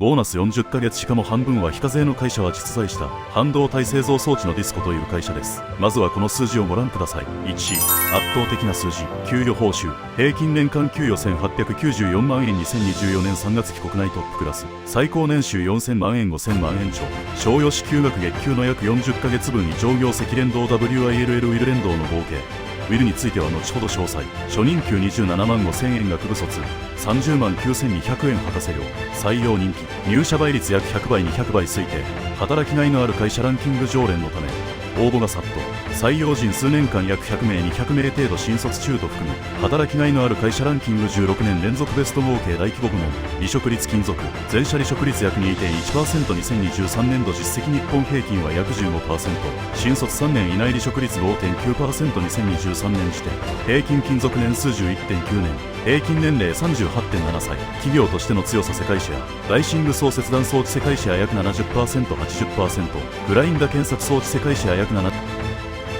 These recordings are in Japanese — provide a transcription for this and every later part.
ボーナス40ヶ月しかも半分は非課税の会社は実在した半導体製造装置のディスコという会社です。まずはこの数字をご覧ください。1、圧倒的な数字。給与報酬平均年間給与1894万円。2024年3月期国内トップクラス。最高年収4000万円5000万円超。賞与支給額月給の約40ヶ月分。以上業績連動 WILL ウィル連動の合計。ウィルについては後ほど詳細。初任給27万5000円学部卒。30万9200円博士料。採用人気。入社倍率約100倍200倍推定。働きがいのある会社ランキング常連のため応募が殺到。採用人数年間約100名200名程度。新卒中途含む。働きがいのある会社ランキング16年連続ベスト合計。大規模部門。離職率勤続全社離職率約 2.1%。 2023年度実績日本平均は約 15%。 新卒3年以内離職率 5.9%。 2023年時点平均勤続年数 11.9 年。平均年齢 38.7 歳。企業としての強さ世界シェア。ライシング総切断装置世界シェア約 70%、80%。グラインダ検索装置世界シェア約7%。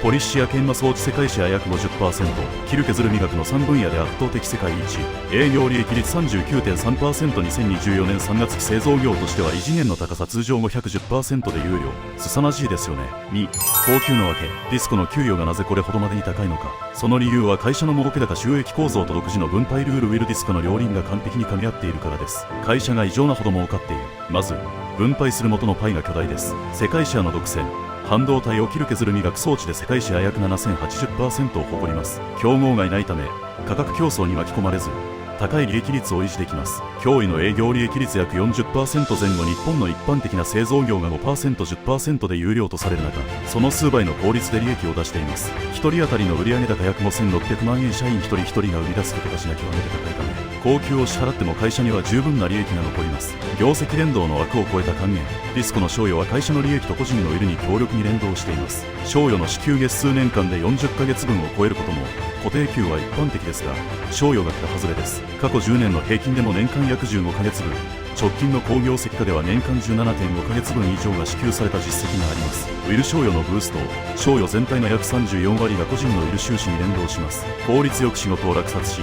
ポリッシュや研磨装置世界シェア約 50%。 切る削る磨くの3分野で圧倒的世界一。営業利益率 39.3%。 2024年3月期製造業としては異次元の高さ。通常後 110% で有料。凄まじいですよね。2、高給のわけ。ディスコの給与がなぜこれほどまでに高いのか。その理由は会社の儲け高収益構造と独自の分配ルール。ウィルディスコの両輪が完璧に噛み合っているからです。会社が異常なほど儲かっている。まず分配する元のパイが巨大です。世界シェアの独占。半導体を切る削る磨く装置で世界シェア約 7080% を誇ります。競合がいないため価格競争に巻き込まれず高い利益率を維持できます。驚異の営業利益率約 40% 前後。日本の一般的な製造業が 5%、10% で有料とされる中、その数倍の効率で利益を出しています。1人当たりの売上高約5600万円。社員一人一人が生み出す価値が極めて高いため高給を支払っても会社には十分な利益が残ります。業績連動の枠を超えた還元。ディスコの賞与は会社の利益と個人のウィルに強力に連動しています。賞与の支給月数年間で40ヶ月分を超えることも固定給は一般的ですが、賞与が桁外れです。過去10年の平均でも年間約15ヶ月分、直近の好業績下では年間 17.5 ヶ月分以上が支給された実績があります。ウィル賞与のブースト。賞与全体の約34割が個人のウィル収支に連動します。効率よく仕事を落札し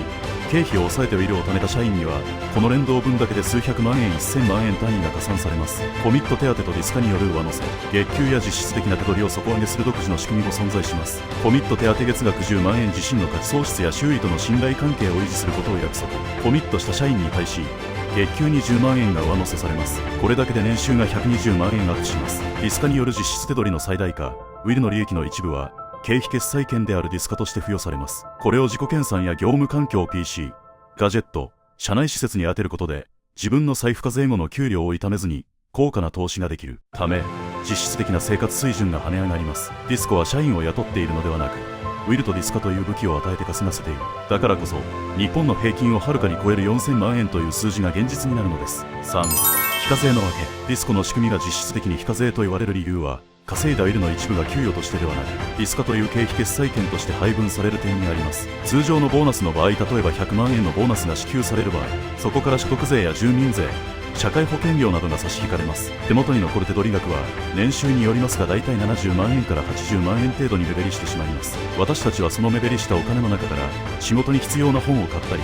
経費を抑えてウィルを貯めた社員にはこの連動分だけで数百万円1000万円単位が加算されます。コミット手当とディスカによる上乗せ。月給や実質的な手取りを底上げする独自の仕組みも存在します。コミット手当月額10万円。自身の価値創出や周囲との信頼関係を維持することを約束。コミットした社員に対し月給に10万円が上乗せされます。これだけで年収が120万円アップします。ディスカによる実質手取りの最大化。ウィルの利益の一部は経費決済権であるディスカとして付与されます。これを自己研鑽や業務環境 PC、ガジェット、社内施設に充てることで自分の財布課税後の給料を痛めずに高価な投資ができるため実質的な生活水準が跳ね上がります。ディスコは社員を雇っているのではなくウィルとディスカという武器を与えて稼がせている。だからこそ日本の平均をはるかに超える4000万円という数字が現実になるのです。3、非課税のわけ。ディスコの仕組みが実質的に非課税と言われる理由は稼いだウィルの一部が給与としてではなくディスカという経費決済権として配分される点にあります。通常のボーナスの場合、例えば100万円のボーナスが支給される場合、そこから所得税や住民税、社会保険料などが差し引かれます。手元に残る手取り額は年収によりますが大体70万円から80万円程度に目減りしてしまいます。私たちはその目減りしたお金の中から仕事に必要な本を買ったり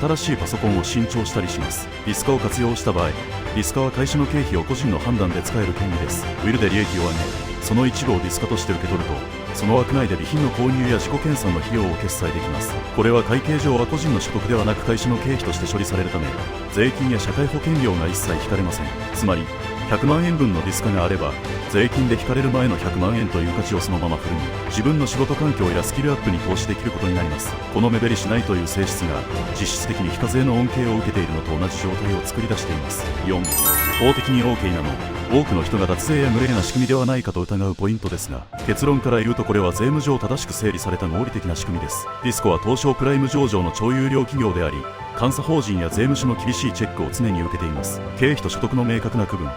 新しいパソコンを新調したりします。ディスカを活用した場合、ディスカは会社の経費を個人の判断で使える権利です。ウィルで利益を上げその一部をディスカとして受け取るとその枠内で備品の購入や自己研鑽の費用を決済できます。これは会計上は個人の所得ではなく会社の経費として処理されるため税金や社会保険料が一切引かれません。つまり100万円分のディスカがあれば税金で引かれる前の100万円という価値をそのままフルに自分の仕事環境やスキルアップに投資できることになります。この目減りしないという性質が実質的に非課税の恩恵を受けているのと同じ状態を作り出しています。4、法的に OK なの。多くの人が脱税や無礼な仕組みではないかと疑うポイントですが、結論から言うとこれは税務上正しく整理された合理的な仕組みです。ディスコは東証プライム上場の超有料企業であり監査法人や税務署の厳しいチェックを常に受けています。経費と所得の明確な区分。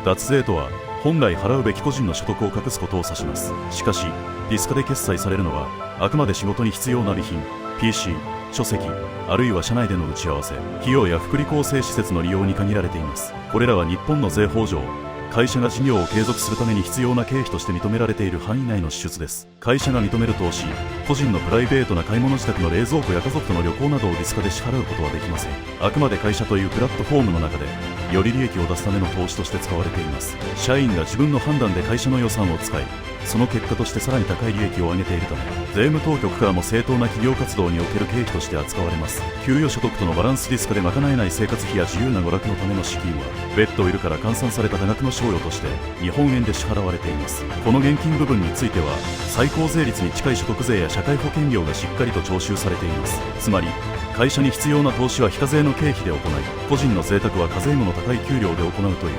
脱税とは本来払うべき個人の所得を隠すことを指します。しかしディスカで決済されるのはあくまで仕事に必要な備品、 PC、書籍、あるいは社内での打ち合わせ、費用や福利厚生施設の利用に限られています。これらは日本の税法上会社が事業を継続するために必要な経費として認められている範囲内の支出です。会社が認める投資、個人のプライベートな買い物自宅の冷蔵庫や家族との旅行などをリスカで支払うことはできません。あくまで会社というプラットフォームの中でより利益を出すための投資として使われています。社員が自分の判断で会社の予算を使い、その結果としてさらに高い利益を上げているため、税務当局からも正当な企業活動における経費として扱われます。給与所得とのバランスリスクで賄えない生活費や自由な娯楽のための資金はベッドウィルから換算された多額の賞与として日本円で支払われています。この現金部分については最高税率に近い所得税や社会保険料がしっかりと徴収されています。つまり会社に必要な投資は非課税の経費で行い、個人の贅沢は課税後の高い給料で行うという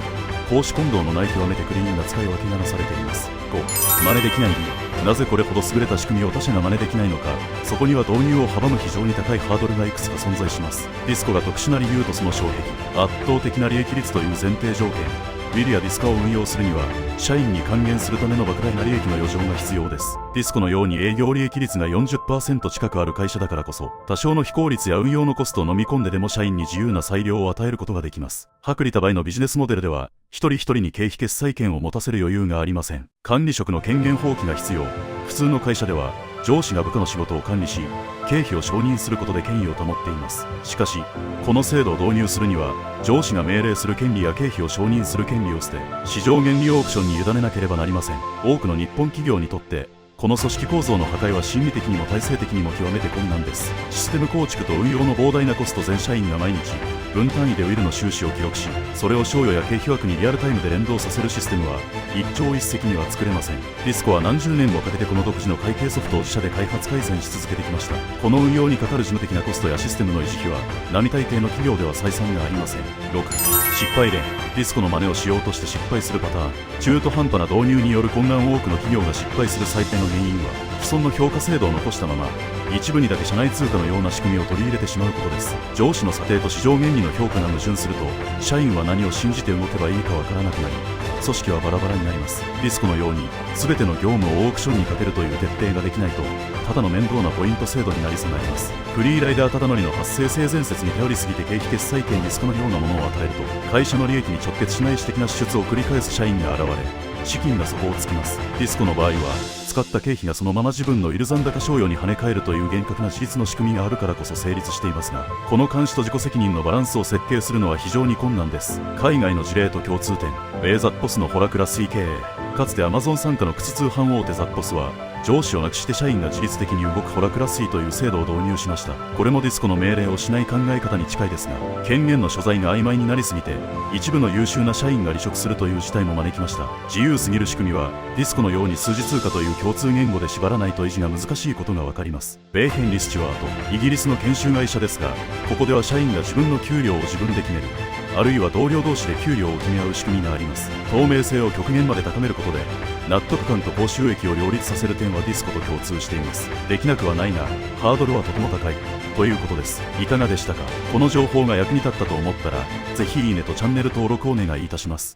公私混同のない極めてクリーンな使い分けがなされています。5、真似できない理由。なぜこれほど優れた仕組みを他社が真似できないのか。そこには導入を阻む非常に高いハードルがいくつか存在します。ディスコが特殊な理由とその障壁、圧倒的な利益率という前提条件。ウィルやディスカを運用するには社員に還元するための莫大な利益の余剰が必要です。ディスコのように営業利益率が 40% 近くある会社だからこそ、多少の非効率や運用のコストを飲み込んででも社員に自由な裁量を与えることができます。薄利多売のビジネスモデルでは一人一人に経費決裁権を持たせる余裕がありません。管理職の権限放棄が必要。普通の会社では上司が部下の仕事を管理し、経費を承認することで権威を保っています。しかしこの制度を導入するには上司が命令する権利や経費を承認する権利を捨て、市場原理オークションに委ねなければなりません。多くの日本企業にとってこの組織構造の破壊は心理的にも体制的にも極めて困難です。システム構築と運用の膨大なコスト、全社員が毎日分単位でウィルの収支を記録し、それを賞与や経費枠にリアルタイムで連動させるシステムは一朝一夕には作れません。ディスコは何十年もかけてこの独自の会計ソフトを自社で開発改善し続けてきました。この運用にかかる事務的なコストやシステムの維持費は並大抵の企業では採算がありません。6、失敗例。ディスコの真似をしようとして失敗するパターン。中途半端な導入による混乱。多くの企業が失敗する最低の原因は既存の評価制度を残したまま一部にだけ社内通貨のような仕組みを取り入れてしまうことです。上司の査定と市場原理の評価が矛盾すると、社員は何を信じて動けばいいかわからなくなり、組織はバラバラになります。ディスコのように全ての業務をオークションにかけるという徹底ができないと、ただの面倒なポイント制度になりそうなります。フリーライダーただ乗りの発生性善説に頼りすぎて経費決裁権リスクのようなものを与えると、会社の利益に直結しない私的な支出を繰り返す社員が現れ、資金が底をつきます。ディスコの場合は使った経費がそのまま自分のいる残高賞与に跳ね返るという厳格な自立の仕組みがあるからこそ成立していますが、この監視と自己責任のバランスを設計するのは非常に困難です。海外の事例と共通点。米ザッポスのホラクラ CKA。かつてアマゾン傘下の靴通販大手ザッポスは上司をなくして社員が自律的に動くホラクラ水という制度を導入しました。これもディスコの命令をしない考え方に近いですが、権限の所在が曖昧になりすぎて一部の優秀な社員が離職するという事態も招きました。自由すぎる仕組みはディスコのように数字通貨という共通言語で縛らないと維持が難しいことが分かります。ベーヘンリ・スチュワート。イギリスの研修会社ですが、ここでは社員が自分の給料を自分で決める、あるいは同僚同士で給料を決め合う仕組みがあります。透明性を極限まで高めることで納得感と高収益を両立させる点はディスコと共通しています。できなくはないがハードルはとても高いということです。いかがでしたか。この情報が役に立ったと思ったらぜひいいねとチャンネル登録をお願いいたします。